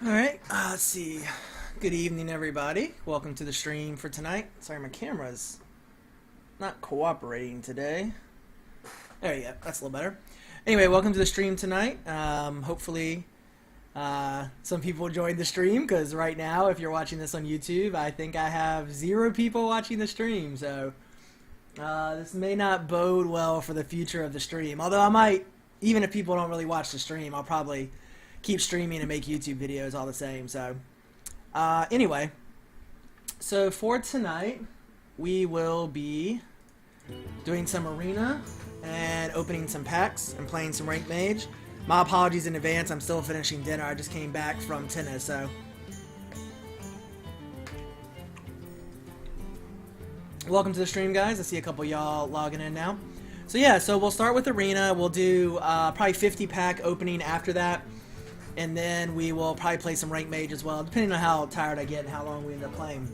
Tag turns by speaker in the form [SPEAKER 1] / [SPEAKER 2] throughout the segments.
[SPEAKER 1] Alright, let's see. Good evening, everybody. Welcome to the stream for tonight. Sorry, my camera's not cooperating today. There you go. That's a little better. Anyway, welcome to the stream tonight. Hopefully, some people joined the stream, because right now, if you're watching this on YouTube, I think I have 0 people watching the stream. So, this may not bode well for the future of the stream. Although I might, even if people don't really watch the stream, I'll probably keep streaming and make YouTube videos all the same. So anyway, so for tonight we will be doing some arena and opening some packs and playing some ranked mage. My apologies in advance, I'm still finishing dinner. I just came back from tennis. So welcome to the stream, guys. I see a couple y'all logging in now. So yeah, so we'll start with arena. We'll do probably 50 pack opening after that. And then we will probably play some ranked mage as well, depending on how tired I get and how long we end up playing.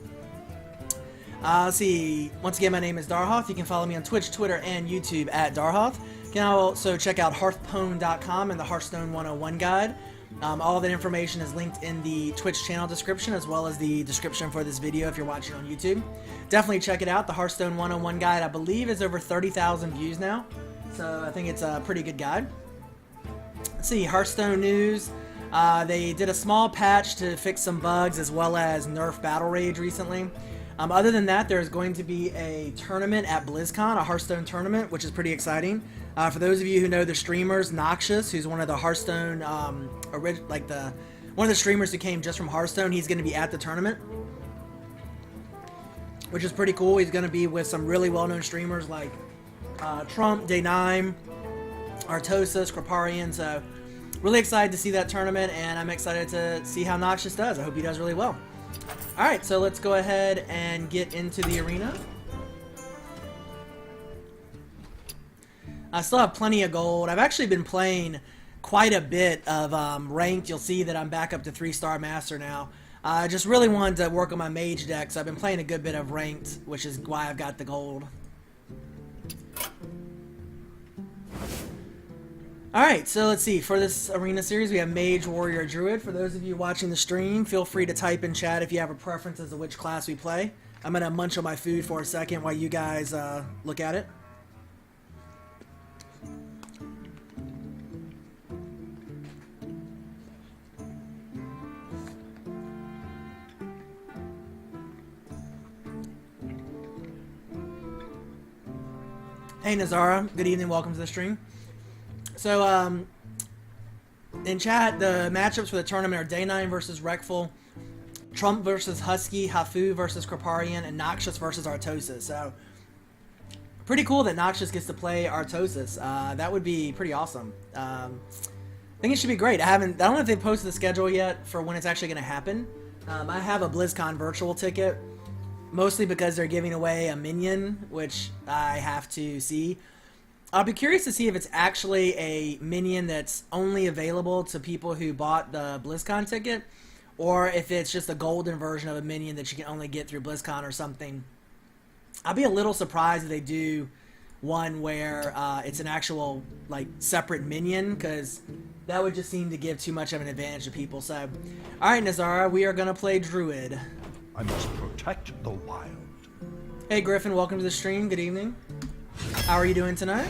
[SPEAKER 1] Let's see. Once again, my name is Darhoth. You can follow me on Twitch, Twitter, and YouTube at Darhoth. You can also check out hearthstone.com and the Hearthstone 101 guide. All of that information is linked in the Twitch channel description, as well as the description for this video if you're watching on YouTube. Definitely check it out. The Hearthstone 101 guide, I believe, is over 30,000 views now. So I think it's a pretty good guide. Let's see. Hearthstone news. They did a small patch to fix some bugs, as well as nerf Battle Rage recently. Other than that, there's going to be a tournament at BlizzCon, a Hearthstone tournament, which is pretty exciting. For those of you who know the streamers, Noxious, who's one of the Hearthstone, one of the streamers who came just from Hearthstone, he's going to be at the tournament, which is pretty cool. He's going to be with some really well-known streamers like Trump, Day9, Artosis, Kriparian, so really excited to see that tournament, and I'm excited to see how Noxious does. I hope he does really well. Alright, so let's go ahead and get into the arena. I still have plenty of gold. I've actually been playing quite a bit of ranked. You'll see that I'm back up to 3-star master now. I just really wanted to work on my mage deck, so I've been playing a good bit of ranked, which is why I've got the gold. Alright, so let's see. For this arena series, we have Mage, Warrior, Druid. For those of you watching the stream, feel free to type in chat if you have a preference as to which class we play. I'm going to munch on my food for a second while you guys look at it. Hey Nazara, good evening, welcome to the stream. So, in chat, the matchups for the tournament are Day9 versus Wreckful, Trump versus Husky, Hafu versus Kriparian, and Noxious versus Artosis. So, pretty cool that Noxious gets to play Artosis. That would be pretty awesome. I think it should be great. I don't know if they've posted the schedule yet for when it's actually going to happen. I have a BlizzCon virtual ticket, mostly because they're giving away a minion, which I have to see. I'll be curious to see if it's actually a minion that's only available to people who bought the BlizzCon ticket, or if it's just a golden version of a minion that you can only get through BlizzCon or something. I'll be a little surprised if they do one where it's an actual, like, separate minion, because that would just seem to give too much of an advantage to people. So, alright Nazara, we are going to play Druid.
[SPEAKER 2] I must protect the wild.
[SPEAKER 1] Hey Griffin, welcome to the stream. Good evening. How are you doing tonight?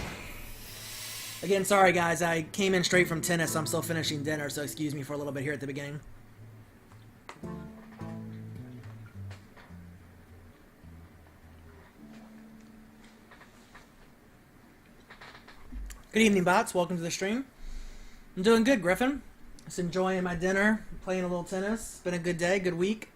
[SPEAKER 1] Again, sorry guys, I came in straight from tennis, so I'm still finishing dinner, so excuse me for a little bit here at the beginning. Good evening, bots. Welcome to the stream. I'm doing good, Griffin. Just enjoying my dinner, playing a little tennis. It's been a good day, good week.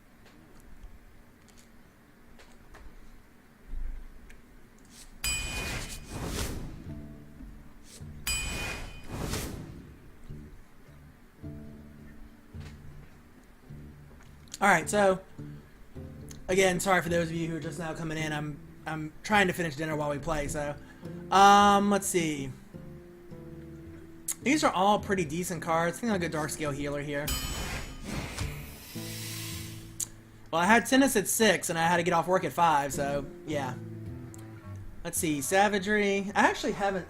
[SPEAKER 1] Alright, so, again, sorry for those of you who are just now coming in. I'm trying to finish dinner while we play, so, let's see. These are all pretty decent cards. I think I'll go Darkscale Healer here. Well, I had tennis at 6, and I had to get off work at 5, so, yeah. Let's see, Savagery. I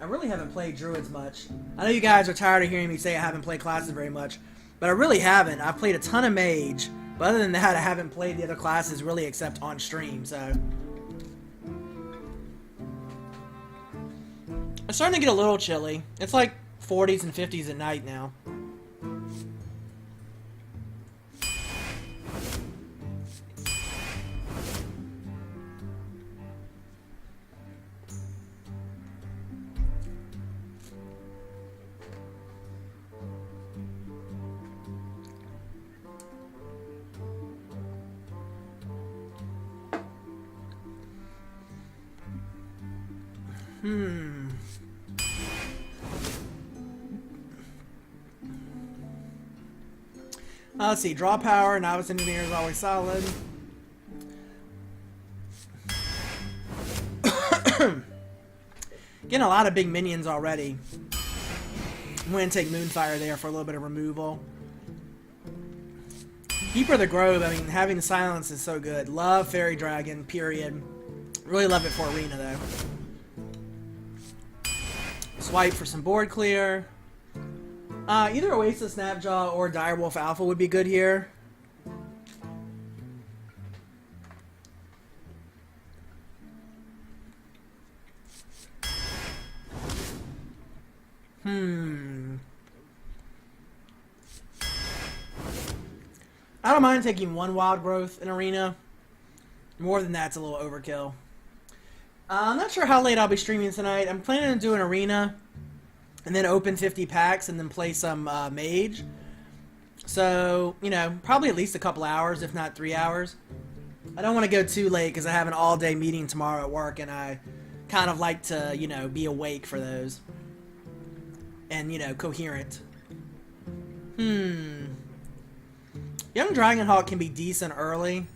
[SPEAKER 1] really haven't played Druids much. I know you guys are tired of hearing me say I haven't played classes very much. But I really haven't. I've played a ton of Mage, but other than that, I haven't played the other classes really except on stream, so. It's starting to get a little chilly. It's like 40s and 50s at night now. Let's see. Draw power. Novice engineer is always solid. Getting a lot of big minions already. I'm going to take Moonfire there for a little bit of removal. Keeper of the Grove, I mean, having the silence is so good. Love Fairy Dragon, period. Really love it for Arena, though. Swipe for some board clear. Either Oasis Snapjaw or Direwolf Alpha would be good here. I don't mind taking one Wild Growth in Arena. More than that's a little overkill. I'm not sure how late I'll be streaming tonight. I'm planning on doing Arena and then open 50 packs and then play some Mage. So, you know, probably at least a couple hours, if not 3 hours. I don't want to go too late because I have an all-day meeting tomorrow at work and I kind of like to, you know, be awake for those. And, you know, coherent. Young Dragonhawk can be decent early.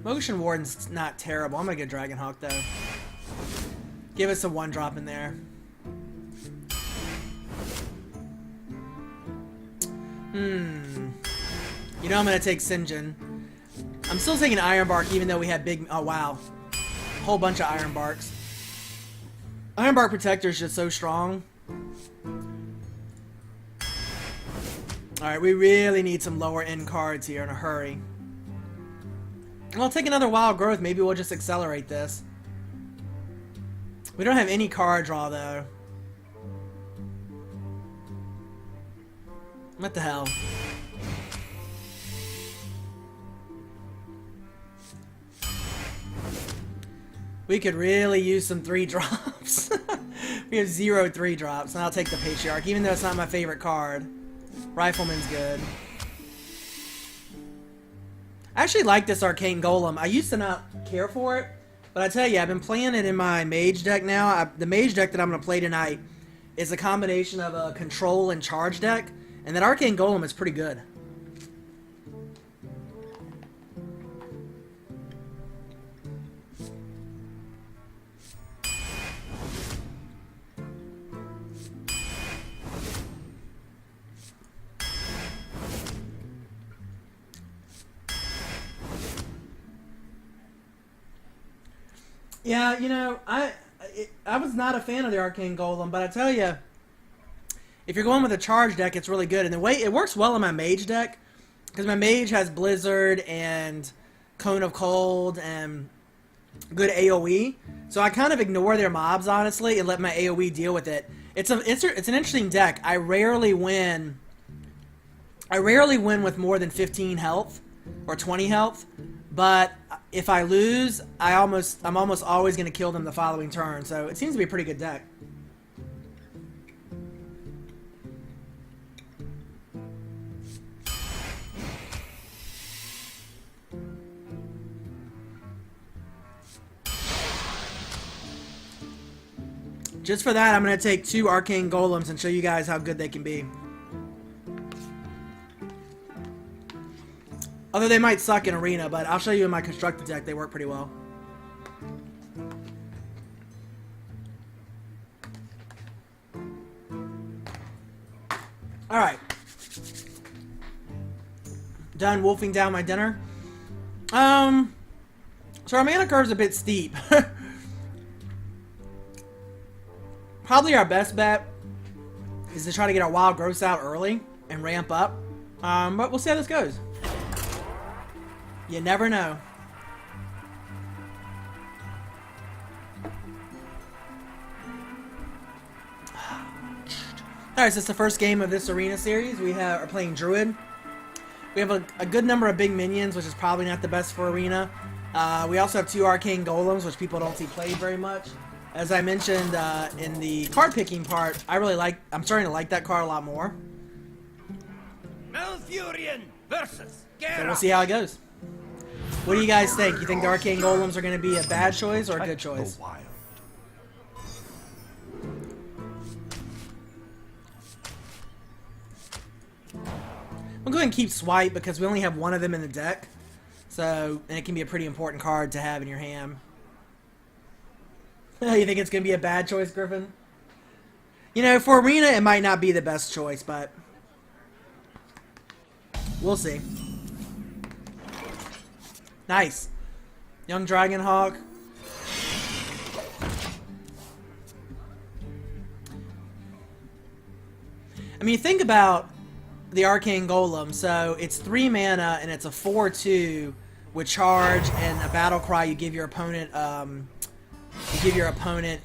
[SPEAKER 1] Motion Warden's not terrible. I'm going to get Dragonhawk, though. Give us a 1-drop in there. You know I'm going to take Sinjin. I'm still taking Ironbark even though we had big... Oh, wow. A whole bunch of Ironbarks. Ironbark Protector is just so strong. Alright, we really need some lower end cards here in a hurry. I'll take another Wild Growth. Maybe we'll just accelerate this. We don't have any card draw, though. What the hell? We could really use some 3-drops. We have 0 3-drops, and I'll take the Patriarch, even though it's not my favorite card. Rifleman's good. I actually like this Arcane Golem. I used to not care for it, but I tell you, I've been playing it in my Mage deck now. The Mage deck that I'm going to play tonight is a combination of a Control and Charge deck, and that Arcane Golem is pretty good. Yeah, you know, I was not a fan of the Arcane Golem, but I tell you, if you're going with a charge deck, it's really good. And the way it works well in my Mage deck, because my Mage has Blizzard and Cone of Cold and good AoE, so I kind of ignore their mobs honestly and let my AoE deal with it. It's an interesting deck. I rarely win with more than 15 health or 20 health. But if I lose, I'm almost always going to kill them the following turn. So it seems to be a pretty good deck. Just for that, I'm going to take 2 Arcane Golems and show you guys how good they can be. Although they might suck in Arena, but I'll show you in my constructed deck, they work pretty well. Alright. Done wolfing down my dinner. So our mana curve's a bit steep. Probably our best bet is to try to get our wild growths out early and ramp up. But we'll see how this goes. You never know. Alright, so it's the first game of this arena series. We are playing Druid. We have a good number of big minions, which is probably not the best for arena. We also have 2 arcane golems, which people don't see played very much. As I mentioned in the card picking part, I'm starting to like that card a lot more.
[SPEAKER 3] Malfurion versus
[SPEAKER 1] So we'll see how it goes. What do you guys think? You think the arcane golems are going to be a bad choice or a good choice?
[SPEAKER 2] The wild.
[SPEAKER 1] We'll go ahead and keep Swipe because we only have one of them in the deck. So, and it can be a pretty important card to have in your hand. You think it's going to be a bad choice, Griffin? You know, for arena, it might not be the best choice, but we'll see. Nice. Young Dragonhawk. I mean, think about the Arcane Golem. So it's 3 mana and it's a 4/2 with charge and a battle cry. You give your opponent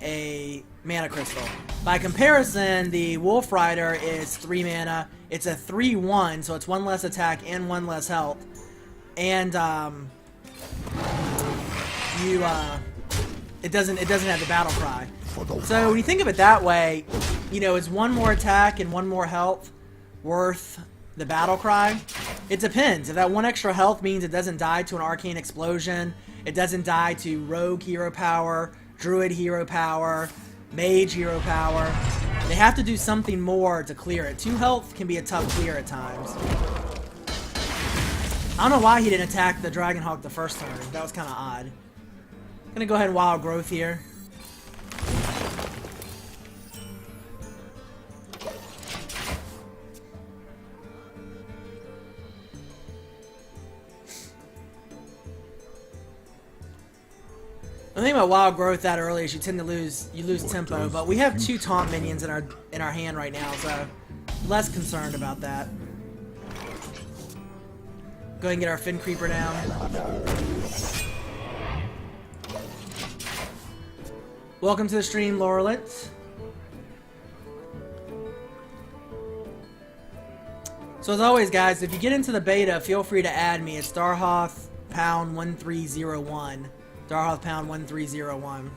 [SPEAKER 1] a mana crystal. By comparison, the Wolf Rider is 3 mana. It's a 3/1, so it's 1 less attack and 1 less health. And it doesn't have the battle cry. So when you think of it that way, you know, is 1 more attack and 1 more health worth the battle cry? It depends. If that 1 extra health means it doesn't die to an arcane explosion, it doesn't die to rogue hero power, druid hero power, mage hero power, they have to do something more to clear it. 2 health can be a tough clear at times. I don't know why he didn't attack the Dragonhawk the first turn. That was kind of odd. I'm gonna go ahead and wild growth here. The thing about wild growth that early is you tend to lose tempo, but we have 2 taunt minions in our hand right now, so less concerned about that. Go ahead and get our Fin Creeper down. Welcome to the stream, Laurelet. So as always, guys, if you get into the beta, feel free to add me. It's Darhoth Pound 1301. Darhoth Pound 1301.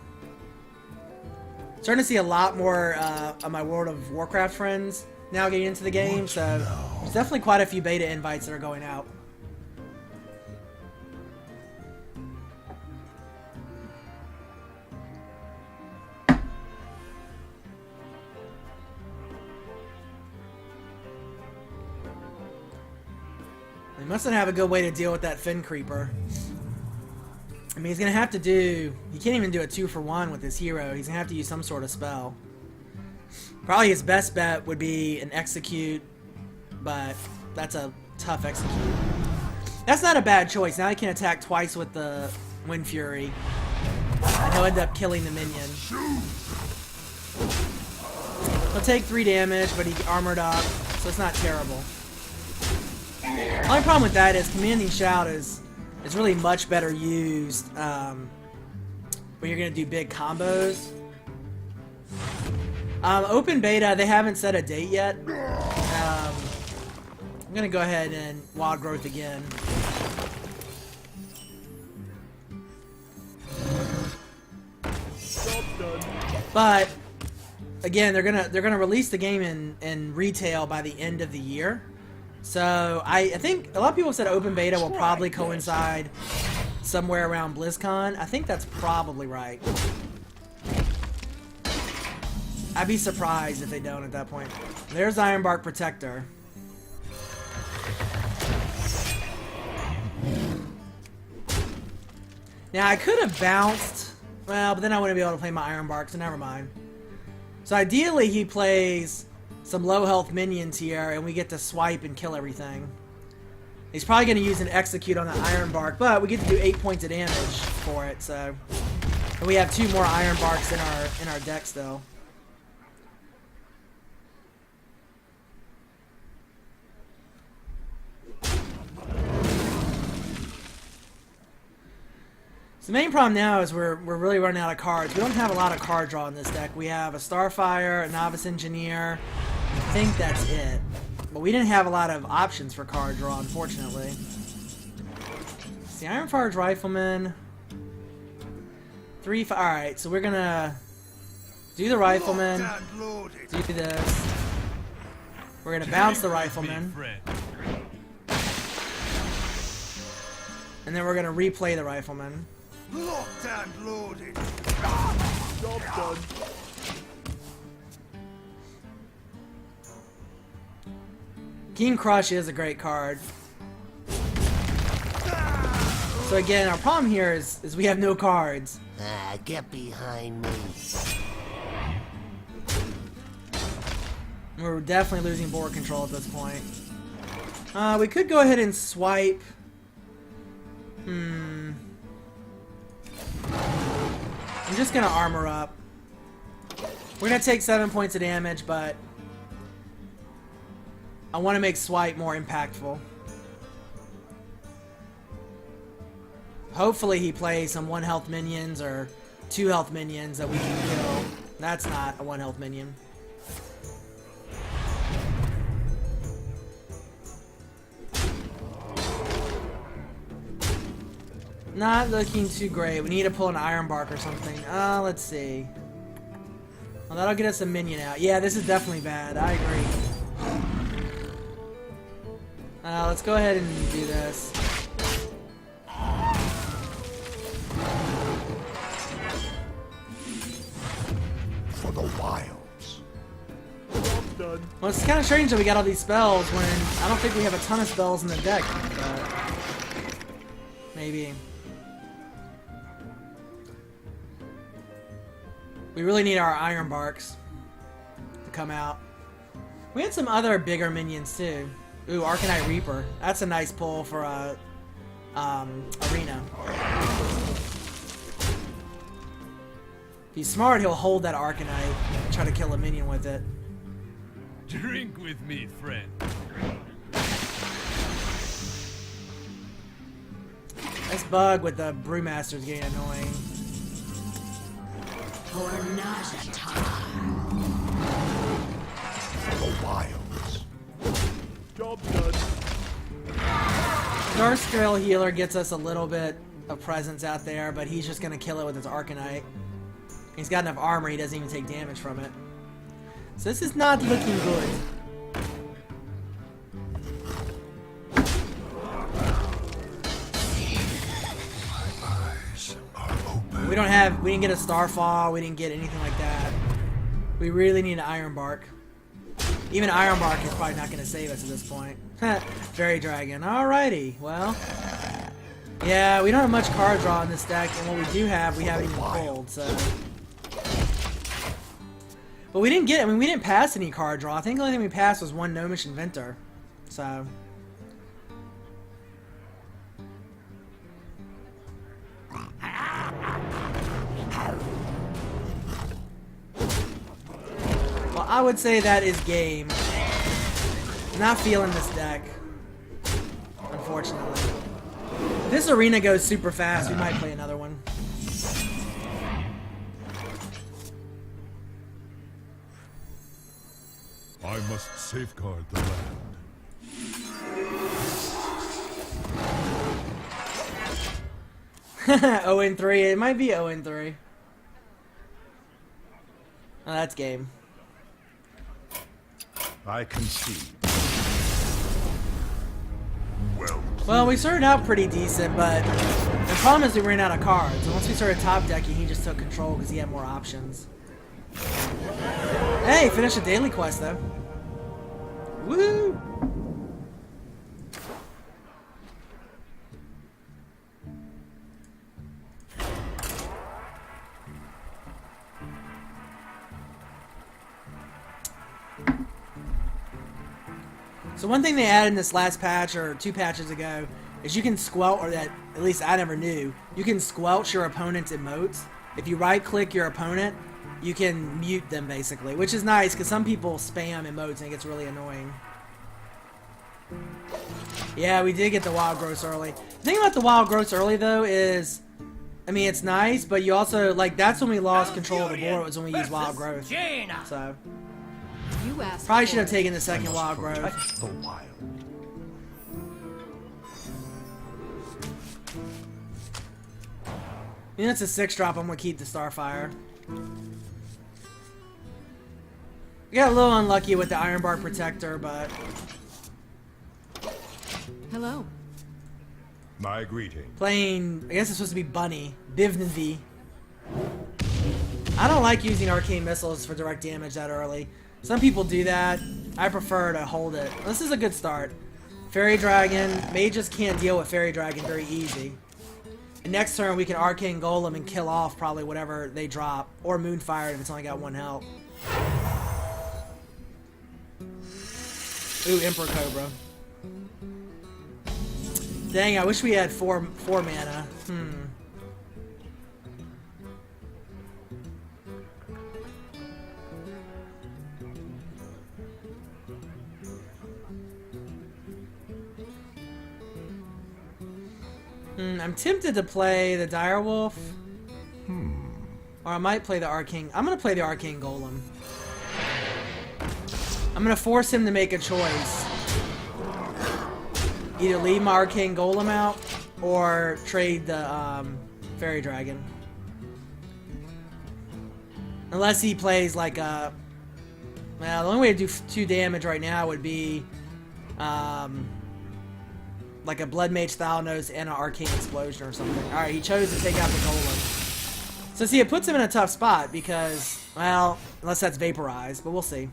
[SPEAKER 1] Starting to see a lot more of my World of Warcraft friends now getting into the game, so there's definitely quite a few beta invites that are going out. They mustn't have a good way to deal with that Fin Creeper. I mean, he's going to have to do... He can't even do a 2-for-1 with his hero. He's going to have to use some sort of spell. Probably his best bet would be an Execute, but that's a tough Execute. That's not a bad choice. Now he can attack twice with the Wind Fury. And he'll end up killing the minion. He'll take 3 damage, but he armored up, so it's not terrible. The only problem with that is Commanding Shout is really much better used when you're going to do big combos. Open beta, they haven't set a date yet. I'm going to go ahead and wild growth again. But again, they're gonna release the game in retail by the end of the year. So I think a lot of people said open beta will probably coincide somewhere around BlizzCon. I think that's probably right. I'd be surprised if they don't at that point. There's Ironbark Protector. Now I could have bounced, well, but then I wouldn't be able to play my Ironbark, so never mind. So ideally he plays some low health minions here, and we get to swipe and kill everything. He's probably going to use an Execute on the Ironbark, but we get to do 8 points of damage for it. So, and we have 2 more Ironbarks in our deck still. So the main problem now is we're really running out of cards. We don't have a lot of card draw in this deck. We have a Starfire, a Novice Engineer. I think that's it. But we didn't have a lot of options for card draw, unfortunately. It's the Ironforge Rifleman. 3, 5. Alright, so we're gonna do the Rifleman. Do this. We're gonna bounce the Rifleman. And then we're gonna replay the Rifleman.
[SPEAKER 3] Locked and loaded.
[SPEAKER 2] Job done.
[SPEAKER 1] Keen Crush is a great card. So again, our problem here is we have no cards.
[SPEAKER 4] Get behind me.
[SPEAKER 1] We're definitely losing board control at this point. We could go ahead and swipe. I'm just gonna armor up. We're gonna take 7 points of damage, but I want to make swipe more impactful. Hopefully he plays some 1 health minions or 2 health minions that we can kill. That's not a 1 health minion. Not looking too great. We need to pull an Iron Bark or something. Let's see. Well, that'll get us a minion out. Yeah, this is definitely bad. I agree. Let's go ahead and do this.
[SPEAKER 2] For the wilds. Job done.
[SPEAKER 1] Well, it's kind of strange that we got all these spells when I don't think we have a ton of spells in the deck. But maybe. We really need our Iron Barks to come out. We had some other bigger minions too. Ooh, Arcanite Reaper. That's a nice pull for a arena. If he's smart, he'll hold that Arcanite and try to kill a minion with it.
[SPEAKER 3] Drink with me, friend.
[SPEAKER 1] This bug with the Brewmaster is getting annoying.
[SPEAKER 4] For Nazatah.
[SPEAKER 2] For the wilds. Job done.
[SPEAKER 1] Darkstrail Healer gets us a little bit of presence out there, but he's just gonna kill it with his Arcanite. He's got enough armor, he doesn't even take damage from it. So this is not looking good.
[SPEAKER 2] Eyes are open.
[SPEAKER 1] We didn't get a Starfall, we didn't get anything like that. We really need an Iron Bark. Even Iron Bark is probably not gonna save us at this point. Fairy Dragon. Alrighty, well. Yeah, we don't have much card draw in this deck, and what we do have, we haven't even pulled, so. But we didn't get, we didn't pass any card draw. I think the only thing we passed was 1 Gnomish Inventor. So. Well, I would say that is game. Not feeling this deck. Unfortunately. If this arena goes super fast, we might play another one.
[SPEAKER 2] I must safeguard the land.
[SPEAKER 1] 0-3. It might be 0-3. Oh, that's game.
[SPEAKER 2] I concede.
[SPEAKER 1] Well, we started out pretty decent, but the problem is we ran out of cards. And once we started top decking, he just took control because he had more options. Hey, finished a daily quest though. Woohoo! So one thing they added in this last patch, or 2 patches ago, is you can squelch, or that at least I never knew, you can squelch your opponent's emotes. If you right-click your opponent, you can mute them basically, which is nice because some people spam emotes and it gets really annoying. Yeah, we did get the wild growths early. The thing about the wild growths early though is I mean, it's nice, but you also, like, that's when we lost control of the board, was when we used Wild Growth. So,
[SPEAKER 5] You asked
[SPEAKER 1] probably should have
[SPEAKER 5] for it.
[SPEAKER 1] taken the second Wild Growth.
[SPEAKER 2] Protect the wild.
[SPEAKER 1] I mean, it's a 6-drop, I'm gonna keep the Starfire. We got a little unlucky with the Ironbark Protector, but...
[SPEAKER 5] Hello.
[SPEAKER 2] My greeting.
[SPEAKER 1] Playing, I guess it's supposed to be Bunny. Bivnvi. I don't like using Arcane Missiles for direct damage that early. Some people do that. I prefer to hold it. This is a good start. Fairy Dragon. Mages can't deal with Fairy Dragon very easy. And next turn we can Arcane Golem and kill off probably whatever they drop. Or Moonfire if it's only got 1 health. Ooh, Emperor Cobra. Dang, I wish we had four mana. I'm tempted to play the Direwolf. Or I might play the Arcane. I'm gonna play the Arcane Golem. I'm gonna force him to make a choice. Either leave my Arcane Golem out, or trade the Fairy Dragon. Unless he plays like a... Well, the only way to do 2 damage right now would be... like a Blood Mage Thalnos and an Arcane Explosion or something. Alright, he chose to take out the Golem. So see, it puts him in a tough spot because... Well, unless that's Vaporize, but we'll see.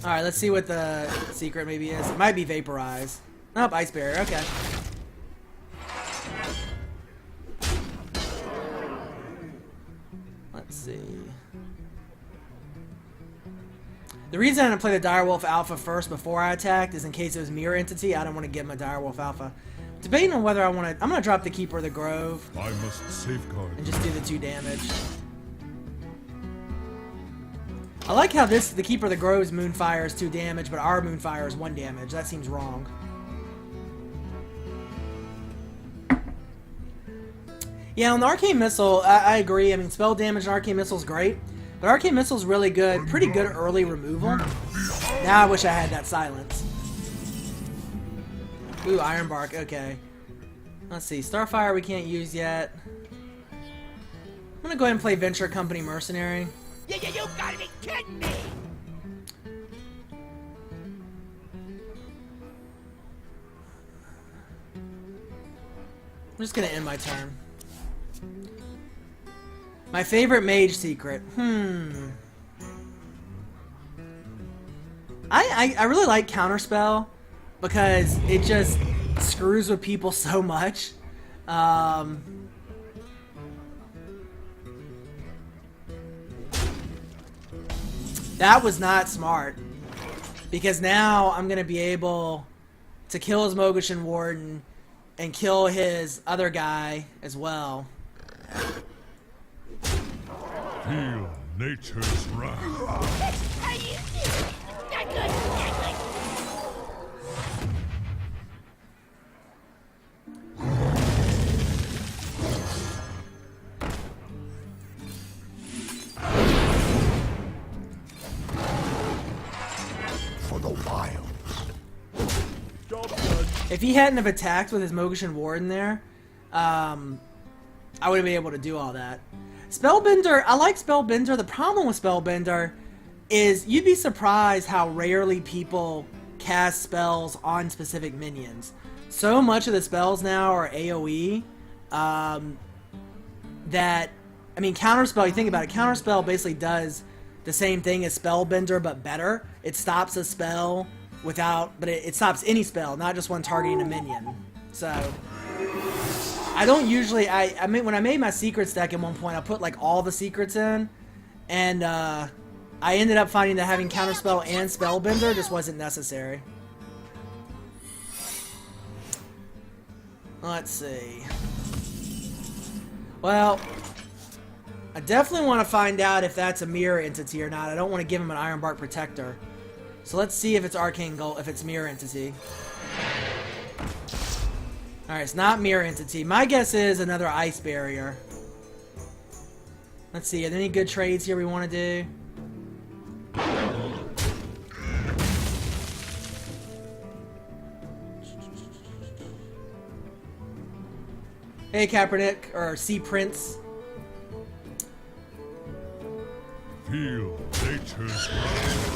[SPEAKER 1] Alright, let's see what the secret maybe is. It might be Vaporize. Nope, Ice Barrier, okay. Let's see. The reason I didn't play the Direwolf Alpha first before I attacked is in case it was Mirror Entity, I don't want to give him a Direwolf Alpha. Debating on whether I want to... I'm going to drop the Keeper of the Grove.
[SPEAKER 2] I must safeguard.
[SPEAKER 1] And just do the 2 damage. I like how the Keeper of the Grove's Moonfire is 2 damage, but our Moonfire is 1 damage. That seems wrong. Yeah, on the Arcane Missile, I agree. I mean, spell damage and Arcane Missile is great, but Arcane Missile is really good. Pretty good early removal. Now I wish I had that Silence. Ooh, Ironbark, okay. Let's see, Starfire we can't use yet. I'm gonna go ahead and play Venture Company Mercenary.
[SPEAKER 3] You gotta be kidding me!
[SPEAKER 1] I'm just gonna end my turn. My favorite mage secret. I really like Counterspell because it just screws with people so much. That was not smart. Because now I'm going to be able to kill his Mogashan Warden and kill his other guy as well.
[SPEAKER 2] Feel nature's wrath.
[SPEAKER 3] Not good, not good.
[SPEAKER 2] For the wilds.
[SPEAKER 3] Job done.
[SPEAKER 1] If he hadn't have attacked with his Mogashan Warden there, I would have been able to do all that. Spellbender, I like Spellbender. The problem with Spellbender is you'd be surprised how rarely people cast spells on specific minions. So much of the spells now are AoE that, I mean, Counterspell, you think about it, Counterspell basically does the same thing as Spellbender, but better. It stops a spell without, but it stops any spell, not just one targeting a minion. So, I don't usually, I mean, when I made my secrets deck at one point, I put like all the secrets in, and I ended up finding that having Counterspell and Spellbender just wasn't necessary. Let's see. Well, I definitely want to find out if that's a mirror entity or not. I don't want to give him an Ironbark Protector. So let's see if it's Arcane Gold, if it's mirror entity. Alright, it's not Mirror Entity. My guess is another Ice Barrier. Let's see, are there any good trades here we want to do? Hey, Kaepernick, or Sea Prince.
[SPEAKER 2] Feel nature's wrath.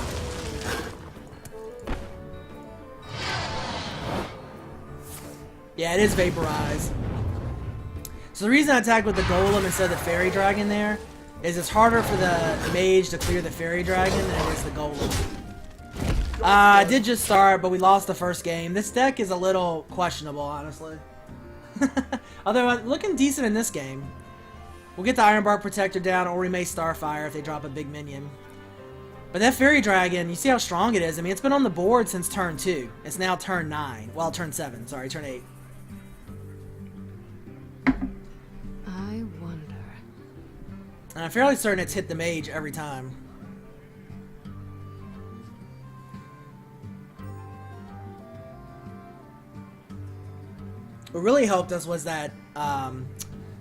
[SPEAKER 1] Yeah, it is Vaporize. So the reason I attacked with the Golem instead of the Fairy Dragon there is it's harder for the Mage to clear the Fairy Dragon than it is the Golem. I did just start, but we lost the first game. This deck is a little questionable, honestly. Although looking decent in this game. We'll get the Ironbark Protector down, or we may Starfire if they drop a big minion. But that Fairy Dragon, you see how strong it is? I mean, it's been on the board since turn 2. It's now turn 9. Well, turn 7. Sorry, turn 8.
[SPEAKER 5] I wonder.
[SPEAKER 1] And I'm fairly certain it's hit the Mage every time. What really helped us was that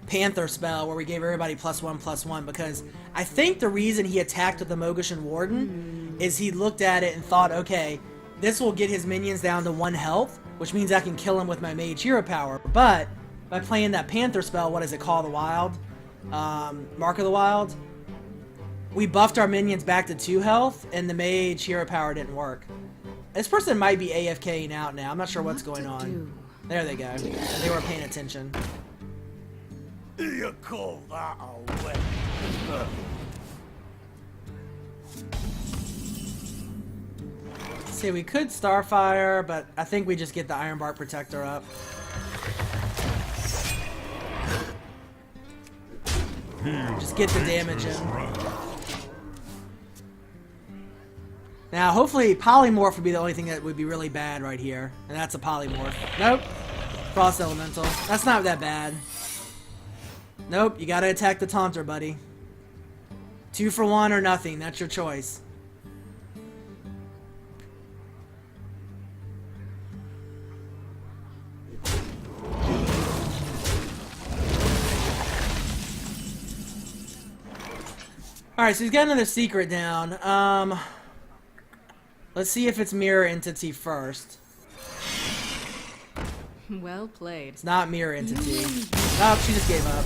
[SPEAKER 1] Panther spell where we gave everybody +1/+1, because I think the reason he attacked with the Mogushan Warden is he looked at it and thought, okay, this will get his minions down to 1 health, which means I can kill him with my Mage Hero power. But by playing that Panther spell, what is it, Call of the Wild? Mark of the Wild? We buffed our minions back to 2 health, and the Mage Hero power didn't work. This person might be AFKing out now. I'm not sure what's going on. There they go. They were paying attention.
[SPEAKER 3] You call that a win?
[SPEAKER 1] See, we could Starfire, but I think we just get the Ironbark Protector up. Just get the damage in. Now, hopefully, Polymorph would be the only thing that would be really bad right here. And that's a Polymorph. Nope. Frost Elemental. That's not that bad. Nope, you gotta attack the Taunter, buddy. 2 for 1 or nothing. That's your choice. Alright, so he's got another secret down. Let's see if it's Mirror Entity first.
[SPEAKER 5] Well played.
[SPEAKER 1] It's not Mirror Entity. Oh, she just gave up.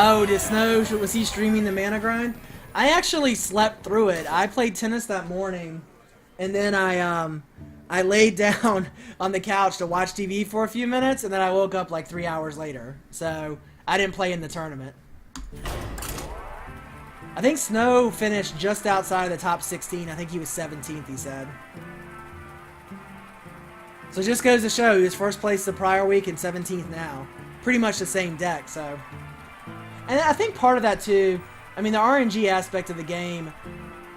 [SPEAKER 1] Oh, did Snow, was he streaming the Mana Grind? I actually slept through it. I played tennis that morning, and then I laid down on the couch to watch TV for a few minutes, and then I woke up like 3 hours later. So, I didn't play in the tournament. I think Snow finished just outside of the top 16. I think he was 17th, he said. So it just goes to show he was first place the prior week and 17th now. Pretty much the same deck, so. And I think part of that too, I mean the RNG aspect of the game,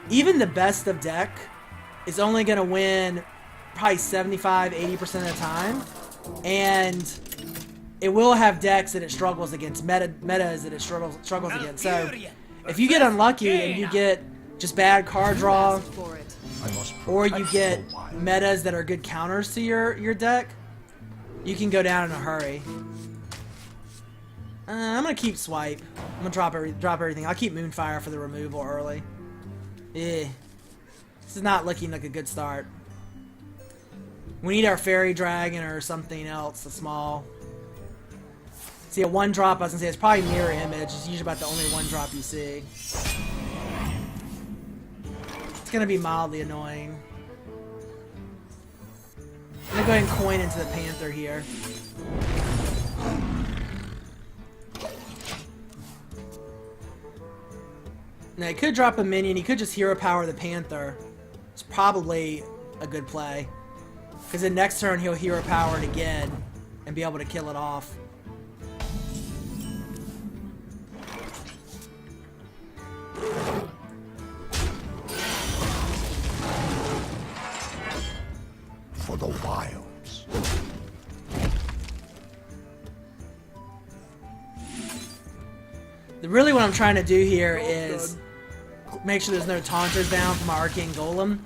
[SPEAKER 1] even the best of deck is only going to win probably 75-80% of the time. And it will have decks that it struggles against, metas that it struggles against. So if you get unlucky and you get just bad card draw, or you get metas that are good counters to your deck, you can go down in a hurry. I'm gonna keep Swipe. I'm gonna drop everything. I'll keep Moonfire for the removal early. This is not looking like a good start. We need our Fairy Dragon or something else, a small. See, a 1-drop, I was gonna say, it's probably Mirror Image. It's usually about the only 1-drop you see. It's gonna be mildly annoying. I'm gonna go ahead and coin into the Panther here. Now, he could drop a minion. He could just Hero Power the Panther. It's probably a good play. Because then next turn, he'll Hero Power it again and be able to kill it off.
[SPEAKER 2] For the wilds.
[SPEAKER 1] Really what I'm trying to do here is make sure there's no Taunters down for my Arcane Golem.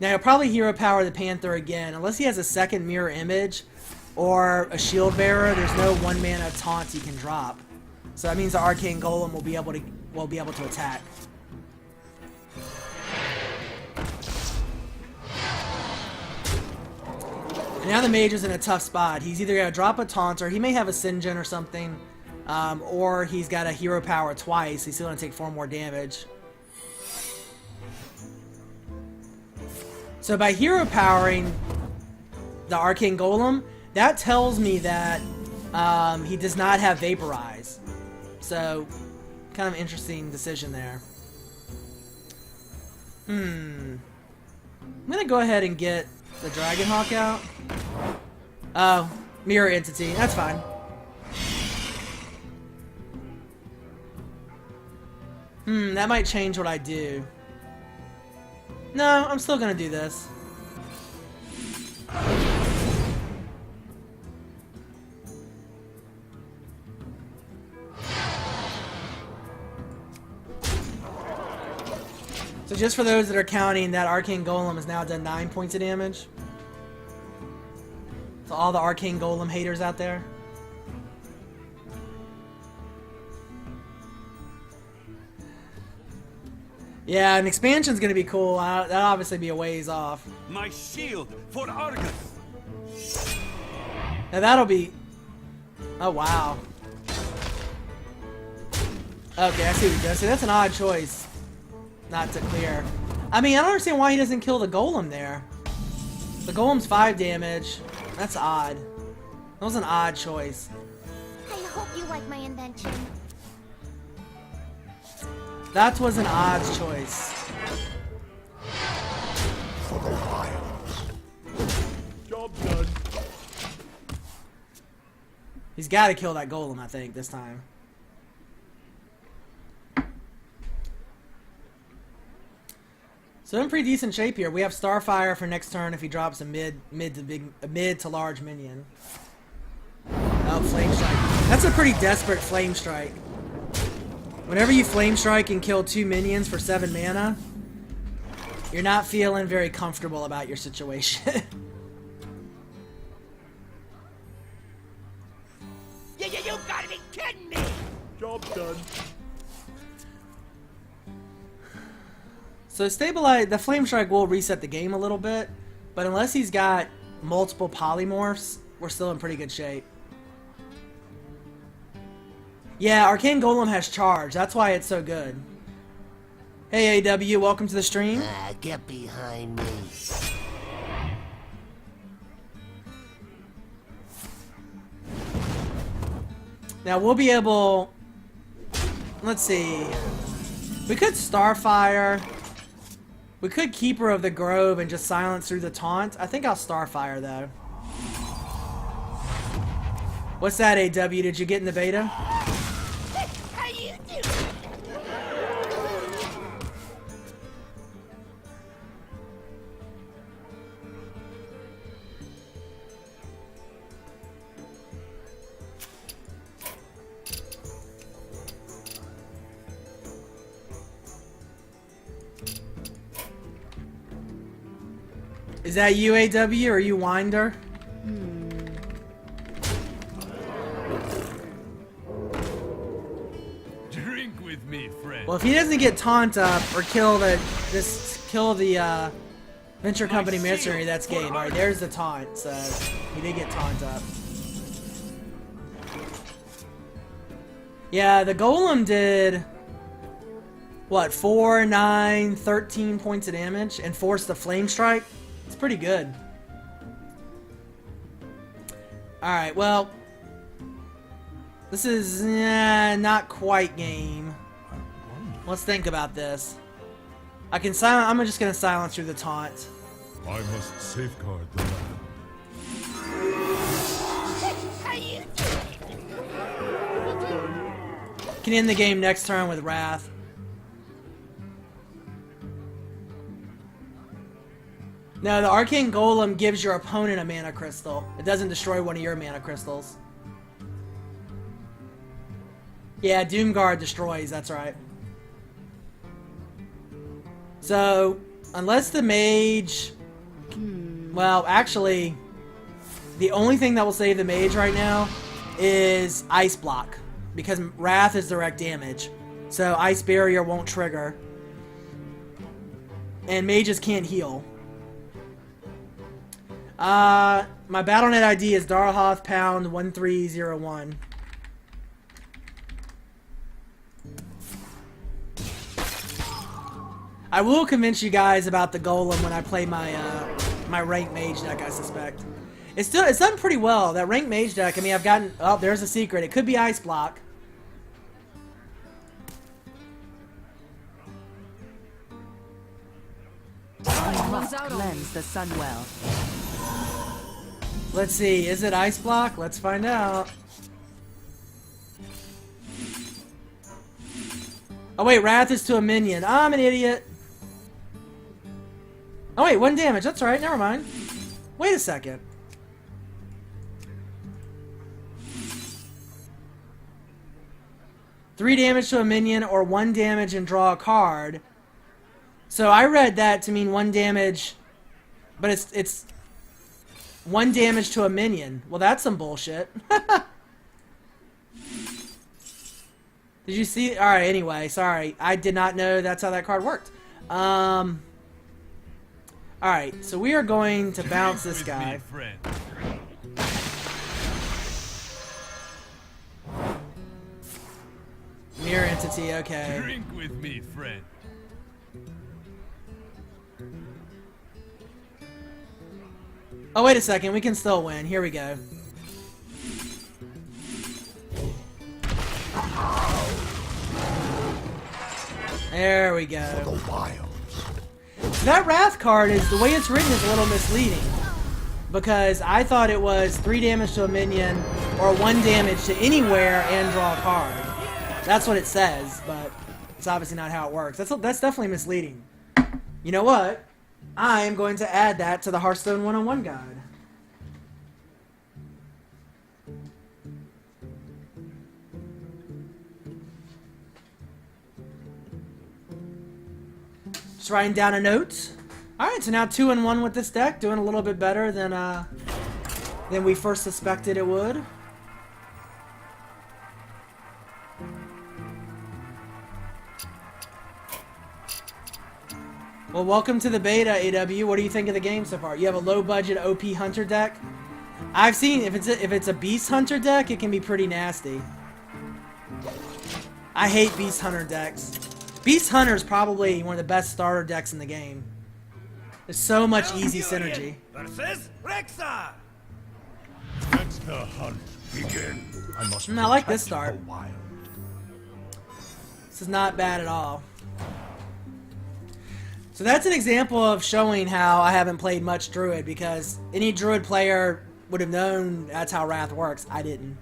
[SPEAKER 1] Now he'll probably hero power the Panther again, unless he has a second mirror image or a shield bearer. There's no 1 mana taunts he can drop, so that means the Arcane Golem will be able to attack. And now the Mage is in a tough spot. He's either gonna drop a taunt, or he may have a Sinjin or something, or he's got a hero power twice. He's still gonna take 4 more damage. So by hero powering the Arcane Golem, that tells me that he does not have Vaporize. So, kind of interesting decision there. I'm gonna go ahead and get the Dragonhawk out. Oh, Mirror Entity. That's fine. That might change what I do. No, I'm still gonna do this. So just for those that are counting, that Arcane Golem has now done 9 points of damage. So all the Arcane Golem haters out there. Yeah, an expansion's gonna be cool. That'll obviously be a ways off.
[SPEAKER 3] My shield for Argus.
[SPEAKER 1] Now that'll be... Oh, wow. Okay, I see what he does. See, that's an odd choice. Not to clear. I mean, I don't understand why he doesn't kill the Golem there. The Golem's 5 damage. That's odd. That was an odd choice.
[SPEAKER 6] I hope you like my invention.
[SPEAKER 1] That was an odd choice.
[SPEAKER 2] For the Lions. Job done.
[SPEAKER 1] He's got to kill that Golem, I think, this time. So in pretty decent shape here. We have Starfire for next turn if he drops a mid to large minion. Oh, Flame Strike. That's a pretty desperate Flame Strike. Whenever you Flame Strike and kill 2 minions for 7 mana, you're not feeling very comfortable about your situation.
[SPEAKER 3] You gotta be kidding me!
[SPEAKER 2] Job done.
[SPEAKER 1] So stabilize the Flame Strike will reset the game a little bit, but unless he's got multiple polymorphs, we're still in pretty good shape. Yeah, Arcane Golem has charge. That's why it's so good. Hey AW, welcome to the stream.
[SPEAKER 4] Get behind me.
[SPEAKER 1] Now we'll be able... Let's see. We could Starfire. We could Keeper of the Grove and just silence through the taunt. I think I'll Starfire though. What's that, AW? Did you get in the beta?
[SPEAKER 3] How you doing?
[SPEAKER 1] Is that you, AW, or are you Winder?
[SPEAKER 3] Drink with me, friend.
[SPEAKER 1] Well, if he doesn't get taunt up or kill the Venture Company mercenary, that's game. All right, there's the taunt. So he did get taunt up. Yeah, the Golem did what, 4, 9, 13 points of damage and forced the Flame Strike. It's pretty good. Alright, well, this is not quite game. Let's think about this. I'm just gonna silence through the taunt.
[SPEAKER 2] I must safeguard the land.
[SPEAKER 1] Can end the game next turn with Wrath. No, the Arcane Golem gives your opponent a mana crystal. It doesn't destroy one of your mana crystals. Yeah, Doomguard destroys, that's right. So, Unless the mage... Well, actually, the only thing that will save the mage right now is Ice Block. Because Wrath is direct damage. So Ice Barrier won't trigger. And mages can't heal. My Battle.net ID is Darhoth Pound 1301. I will convince you guys about the Golem when I play my my ranked mage deck, I suspect. It's done pretty well. That ranked mage deck, I mean, I've gotten... Oh, there's a secret. It could be Ice Block.
[SPEAKER 7] We must cleanse the sun well.
[SPEAKER 1] Let's see. Is it Ice Block? Let's find out. Oh, wait. Wrath is to a minion. I'm an idiot. Oh, wait. 1 damage. That's right. Never mind. Wait a second. Three damage to a minion or 1 damage and draw a card. So I read that to mean 1 damage, but it's 1 damage to a minion. Well, that's some bullshit. Did you see? All right. Anyway, sorry, I did not know that's how that card worked. All right, so we are going to bounce this guy. Mirror entity. Okay.
[SPEAKER 3] Drink with me, friend.
[SPEAKER 1] Oh, wait a second. We can still win. Here we go. There we go.
[SPEAKER 2] For the wilds.
[SPEAKER 1] That Wrath card is, the way it's written is a little misleading. Because I thought it was 3 damage to a minion or 1 damage to anywhere and draw a card. That's what it says, but it's obviously not how it works. That's definitely misleading. You know what? I am going to add that to the Hearthstone 101 guide. Just writing down a note. Alright, so now 2-1 with this deck. Doing a little bit better than we first suspected it would. Well, welcome to the beta, AW. What do you think of the game so far? You have a low-budget OP Hunter deck. I've seen if it's a Beast Hunter deck, it can be pretty nasty. I hate Beast Hunter decks. Beast Hunter is probably one of the best starter decks in the game. There's so much easy synergy.
[SPEAKER 3] Versus Rexar.
[SPEAKER 2] Let the hunt begin. I must
[SPEAKER 1] I like this
[SPEAKER 2] protect
[SPEAKER 1] start.
[SPEAKER 2] the wild.
[SPEAKER 1] This is not bad at all. So that's an example of showing how I haven't played much Druid, because any Druid player would have known that's how Wrath works. I didn't.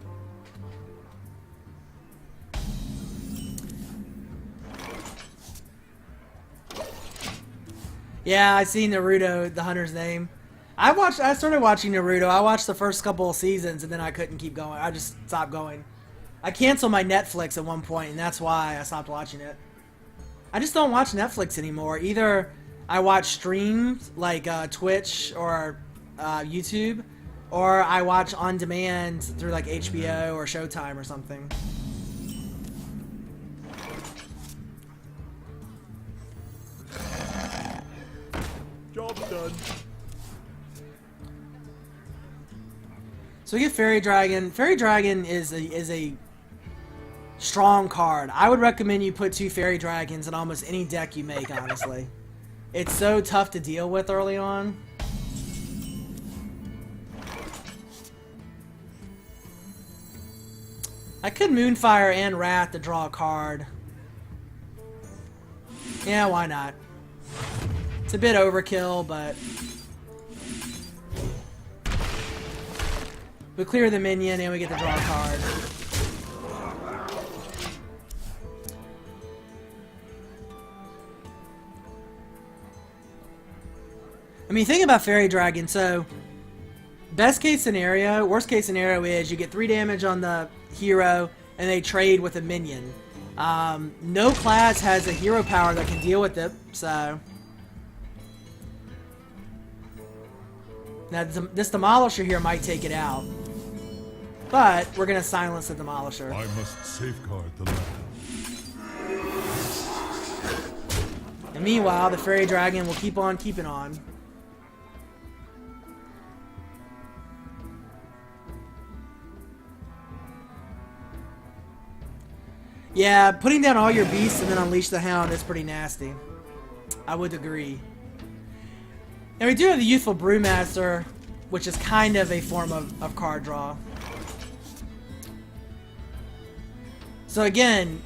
[SPEAKER 1] Yeah, I seen Naruto, the hunter's name. I started watching Naruto. I watched the first couple of seasons and then I couldn't keep going. I just stopped going. I canceled my Netflix at one point and that's why I stopped watching it. I just don't watch Netflix anymore. Either I watch streams like Twitch or YouTube, or I watch on demand through like HBO or Showtime or something.
[SPEAKER 2] Job done.
[SPEAKER 1] So we get Fairy Dragon. Fairy Dragon is a strong card. I would recommend you put 2 Fairy Dragons in almost any deck you make, honestly. It's so tough to deal with early on. I could Moonfire and Wrath to draw a card. Yeah, why not? It's a bit overkill, but we clear the minion and we get to draw a card. I mean, think about Fairy Dragon. So, best case scenario, worst case scenario is you get 3 damage on the hero and they trade with a minion. No class has a hero power that can deal with it, so Now, this Demolisher here might take it out. But we're going to silence the Demolisher.
[SPEAKER 2] I must safeguard the land.
[SPEAKER 1] And meanwhile, the Fairy Dragon will keep on keeping on. Yeah, putting down all your beasts and then unleash the Hound is pretty nasty. I would agree. And we do have the Youthful Brewmaster, which is kind of a form of card draw. So again,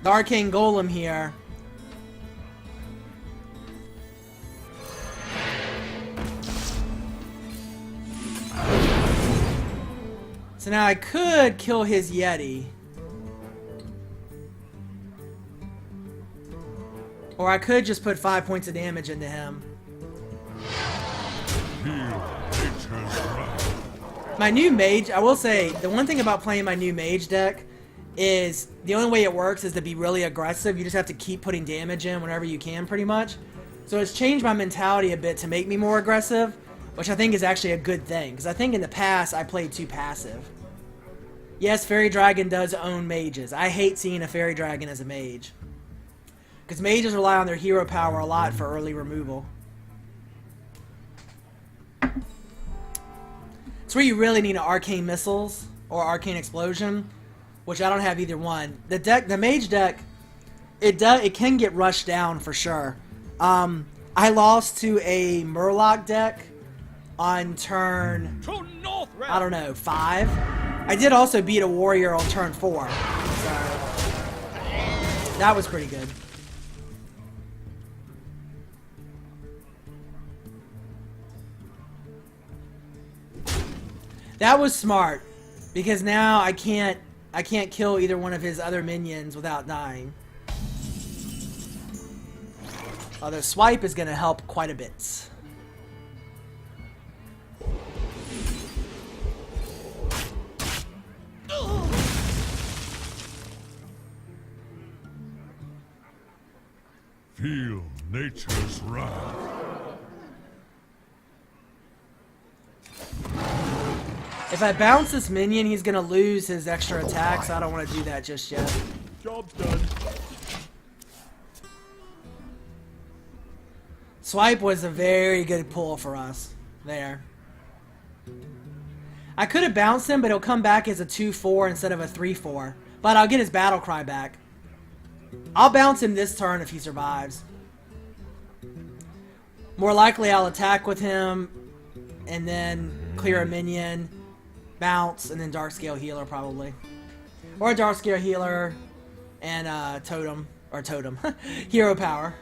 [SPEAKER 1] the Arcane Golem here. So now I could kill his Yeti. Or I could just put 5 points of damage into him. My new Mage, I will say, the one thing about playing my new Mage deck is the only way it works is to be really aggressive. You just have to keep putting damage in whenever you can, pretty much. So it's changed my mentality a bit to make me more aggressive, which I think is actually a good thing, because I think in the past I played too passive. Yes, Fairy Dragon does own mages. I hate seeing a Fairy Dragon as a mage, because mages rely on their hero power a lot for early removal. It's where you really need an Arcane Missiles or Arcane Explosion, which I don't have either one. The Mage deck, it can get rushed down for sure. I lost to a Murloc deck on turn, I don't know, 5. I did also beat a Warrior on turn 4, so that was pretty good. That was smart, because now I can't kill either one of his other minions without dying. Although Swipe is going to help quite a bit.
[SPEAKER 2] Feel nature's wrath.
[SPEAKER 1] If I bounce this minion, he's going to lose his extra attack, so I don't want to do that just yet.
[SPEAKER 2] Job done.
[SPEAKER 1] Swipe was a very good pull for us there. I could have bounced him, but he'll come back as a 2-4 instead of a 3-4. But I'll get his battle cry back. I'll bounce him this turn if he survives. More likely I'll attack with him and then clear a minion, bounce, and then Darkscale Healer probably. Or a Darkscale Healer and Totem, or Totem, Hero Power.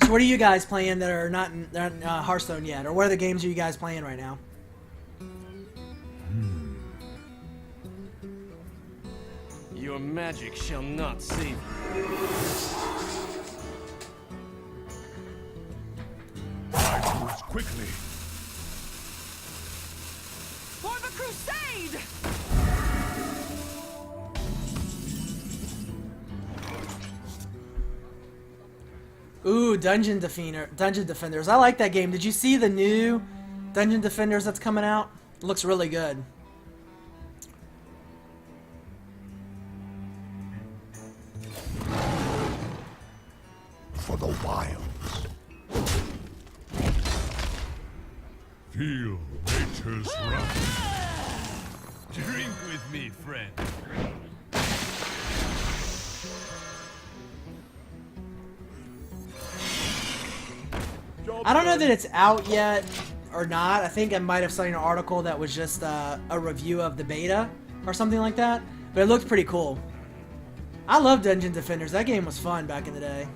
[SPEAKER 1] So what are you guys playing that are not in Hearthstone yet? Or what are the games are you guys playing right now?
[SPEAKER 3] Your magic shall not save you.
[SPEAKER 2] I moves quickly.
[SPEAKER 7] For the crusade!
[SPEAKER 1] Ooh, Dungeon Defenders. I like that game. Did you see the new Dungeon Defenders that's coming out? It looks really good.
[SPEAKER 2] For the wilds. Feel nature's wrath.
[SPEAKER 3] Drink with me, friend.
[SPEAKER 1] I don't know that it's out yet or not. I think I might have seen an article that was just a review of the beta or something like that. But it looked pretty cool. I love Dungeon Defenders. That game was fun back in the day.